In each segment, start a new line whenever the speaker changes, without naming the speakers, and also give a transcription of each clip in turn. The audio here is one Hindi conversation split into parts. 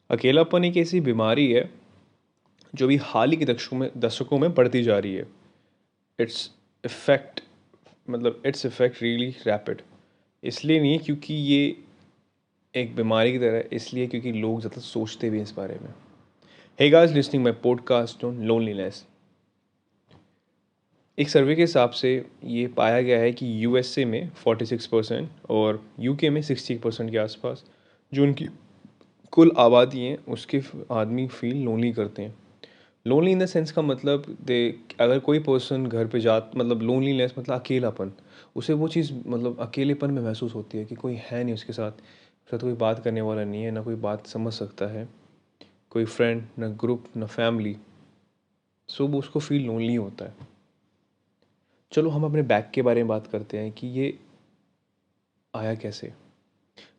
अकेलापन एक ऐसी बीमारी है जो भी हाल ही के दशकों में बढ़ती जा रही है। It's effect it's effect really rapid. इसलिए नहीं क्योंकि ये एक बीमारी की तरह है, इसलिए क्योंकि लोग ज़्यादा सोचते भी हैं इस बारे में। Hey guys listening my podcast on loneliness. एक सर्वे के हिसाब से ये पाया गया है कि यूएसए में 46% और यूके में 60% के आसपास जो उनकी कुल आबादी है उसके आदमी फील लोनली करते हैं। लोनली इन द सेंस का मतलब दे अगर कोई पर्सन घर पे लोनलीनेस मतलब अकेलापन, उसे वो चीज़ अकेलेपन में महसूस होती है कि कोई है नहीं उसके साथ कोई बात करने वाला नहीं है, ना कोई बात समझ सकता है, कोई फ्रेंड ना ग्रुप ना फैमिली। सो वो उसको फील लोनली होता है। चलो हम अपने बैक के बारे में बात करते हैं कि ये आया कैसे।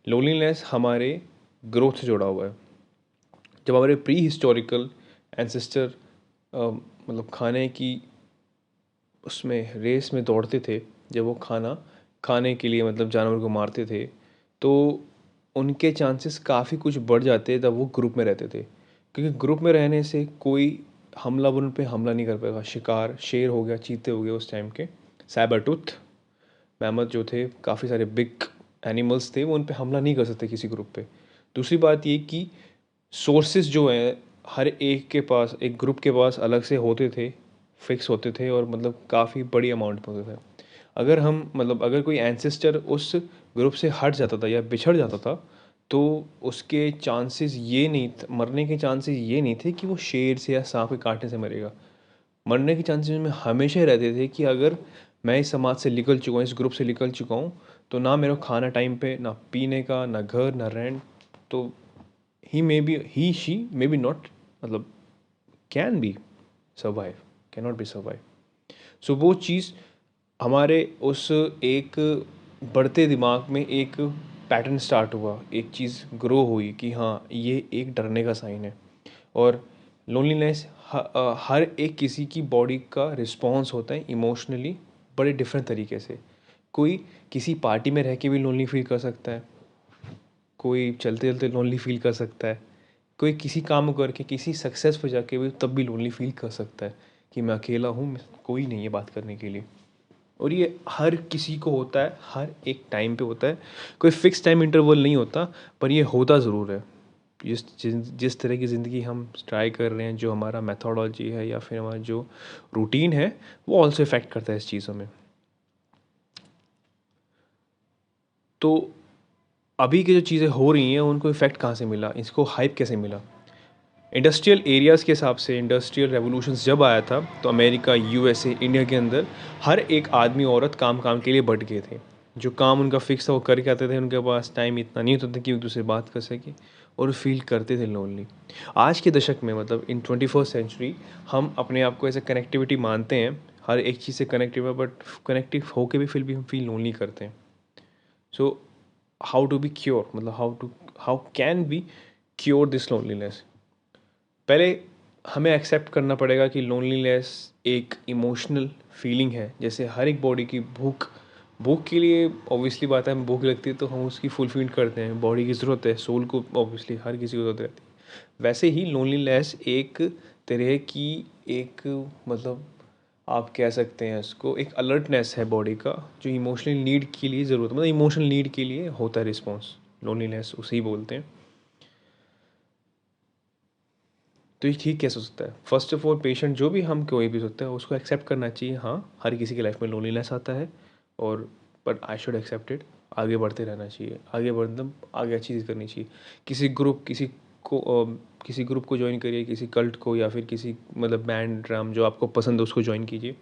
लोनलीनेस हमारे ग्रोथ से जुड़ा हुआ है। जब हमारे प्री हिस्टोरिकल एंसेस्टर खाने की उसमें रेस में दौड़ते थे, जब वो खाना खाने के लिए जानवर को मारते थे, तो उनके चांसेस काफ़ी कुछ बढ़ जाते जब वो ग्रुप में रहते थे, क्योंकि ग्रुप में रहने से कोई हमलावर उन पे हमला नहीं कर पाएगा। शिकार शेर हो गया, चीते हो गए उस टाइम के, सैबर टूथ मैमथ जो थे, काफ़ी सारे बिग एनिमल्स थे, वो उन पे हमला नहीं कर सकते किसी ग्रुप पे। दूसरी बात ये कि सोर्सेज जो हैं हर एक के पास, एक ग्रुप के पास अलग से होते थे, फिक्स होते थे और काफ़ी बड़ी अमाउंट में होते थे। अगर कोई एंसेस्टर उस ग्रुप से हट जाता था या बिछड़ जाता था, तो उसके चांसेस ये नहीं मरने के चांसेस ये नहीं थे कि वो शेर से या सांप के काटने से मरेगा। मरने के चांसेस में हमेशा ही रहते थे कि अगर मैं इस समाज से निकल चुका हूँ, इस ग्रुप से निकल चुका हूँ, तो ना मेरा खाना टाइम पे, ना पीने का, ना घर, ना रेंट। तो ही she may be not can be survive, can not be survive. So वो चीज़ हमारे उस एक बढ़ते दिमाग में एक पैटर्न स्टार्ट हुआ, एक चीज़ ग्रो हुई कि हाँ ये एक डरने का साइन है। और लोनलीनेस हर एक किसी की बॉडी का रिस्पॉन्स होता है इमोशनली, बड़े डिफरेंट तरीके से। कोई किसी पार्टी में रह के भी लोनली फील कर सकता है, कोई चलते चलते लोनली फील कर सकता है, कोई किसी काम करके किसी सक्सेस पे जाके भी तब भी लोनली फील कर सकता है कि मैं अकेला हूँ, कोई नहीं है बात करने के लिए। और ये हर किसी को होता है, हर एक टाइम पे होता है, कोई फिक्स टाइम इंटरवल नहीं होता, पर ये होता ज़रूर है। जिस तरह की ज़िंदगी हम ट्राई कर रहे हैं, जो हमारा मेथोडोलॉजी है या फिर हमारा जो रूटीन है, वो ऑल्सो इफ़ेक्ट करता है इस चीज़ों में। तो अभी की जो चीज़ें हो रही हैं उनको इफ़ेक्ट कहाँ से मिला, इसको हाइप कैसे मिला? इंडस्ट्रियल एरियाज़ के हिसाब से इंडस्ट्रियल रेवोल्यूशंस जब आया था, तो अमेरिका, यूएसए, इंडिया के अंदर हर एक आदमी औरत काम काम के लिए बट गए थे। जो काम उनका फिक्स था वो करके आते थे, उनके पास टाइम इतना नहीं होता था कि एक दूसरे से बात कर सके, और फील करते थे लोनली। आज के दशक में इन 21st सेंचुरी हम अपने आप को ऐसे कनेक्टिविटी मानते हैं, हर एक चीज़ से कनेक्टिव है, बट कनेक्टिव होके भी फिर भी हम फील लोनली करते हैं। So how to be cure, how can be cure this loneliness? पहले हमें एक्सेप्ट करना पड़ेगा कि लोनलीनेस एक इमोशनल फीलिंग है। जैसे हर एक बॉडी की भूख, भूख के लिए ऑब्वियसली बात है, हमें भूख लगती है तो हम उसकी फुलफिल करते हैं, बॉडी की ज़रूरत है, सोल को ऑब्वियसली हर किसी को ज़रूरत रहती है। वैसे ही लोनलीनेस एक तरह की एक आप कह सकते हैं उसको एक अलर्टनेस है बॉडी का, जो इमोशनल नीड के लिए ज़रूरत इमोशनल नीड के लिए होता है रिस्पॉन्स। लोनलीनेस उसे ही बोलते हैं। तो ये ठीक कैसे हो सकता है? फर्स्ट ऑफ ऑल पेशेंट जो भी हम कोई भी सकता है उसको एक्सेप्ट करना चाहिए। हाँ, हर किसी की लाइफ में लोनलीनेस आता है, और but I should accept it. आगे बढ़ते रहना चाहिए, आगे अच्छी चीज़ करनी चाहिए। को किसी ग्रुप को ज्वाइन करिए, किसी कल्ट को, या फिर किसी बैंड ड्राम जो आपको पसंद है उसको ज्वाइन कीजिए।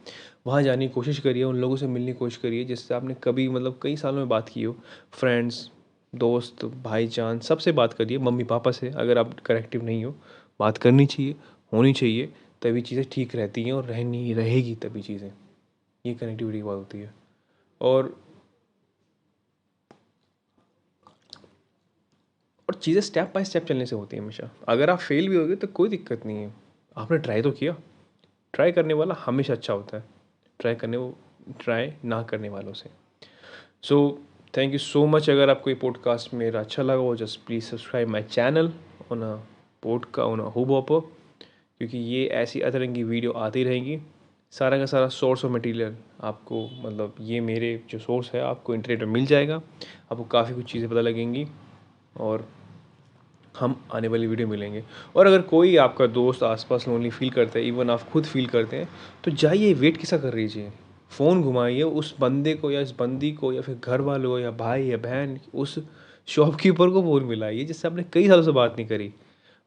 वहाँ जाने की कोशिश करिए, उन लोगों से मिलने की कोशिश करिए जिससे आपने कभी कई सालों में बात की हो। फ्रेंड्स, दोस्त, भाईजान, सबसे बात करिए। मम्मी पापा से अगर आप करेक्टिव नहीं हो, बात करनी चाहिए, होनी चाहिए। तभी चीज़ें ठीक रहती हैं और रहनी रहेगी तभी चीज़ें। ये कनेक्टिविटी की बात होती है। और और चीज़ें स्टेप बाय स्टेप चलने से होती है हमेशा। अगर आप फेल भी होगे तो कोई दिक्कत नहीं है, आपने ट्राई तो किया। ट्राई करने वाला हमेशा अच्छा होता है, ट्राई ना करने वालों से। So thank you so much. अगर आपको ये पॉडकास्ट मेरा अच्छा लगा हो, just please subscribe my channel on support का होना हुब हॉपर, क्योंकि ये ऐसी अतरंगी वीडियो आती रहेंगी। सारा का सारा सोर्स ऑफ मटेरियल आपको, मतलब ये मेरे जो सोर्स है आपको इंटरनेट पर मिल जाएगा। आपको काफ़ी कुछ चीज़ें पता लगेंगी और हम आने वाली वीडियो मिलेंगे। और अगर कोई आपका दोस्त आसपास लोनली फील करता है, इवन आप खुद फील करते हैं, तो जाइए, वेट किसा कर रही है, फ़ोन घुमाइए उस बंदे को या इस बंदी को या फिर घर वालों को या भाई या बहन, उस शॉपकीपर को फ़ोन मिलाइए जिससे आपने कई सालों से बात नहीं करी।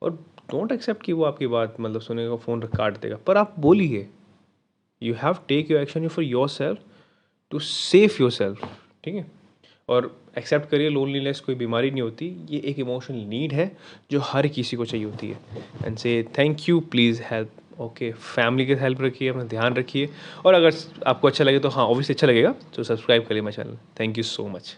और डोंट एक्सेप्ट कि वो आपकी बात मतलब सुनेगा, फ़ोन काट देगा, पर आप बोलिए। You have take your action for your self to save your self, ठीक है। और एक्सेप्ट करिए, लोनलीनेस कोई बीमारी नहीं होती, ये एक इमोशनल नीड है जो हर किसी को चाहिए होती है। एंड से thank you, please help. Okay, family के हेल्प रखिए, अपना ध्यान रखिए। और अगर आपको अच्छा लगे तो हाँ, ऑब्वियसली अच्छा लगेगा तो सब्सक्राइब करिए my channel. Thank you so much.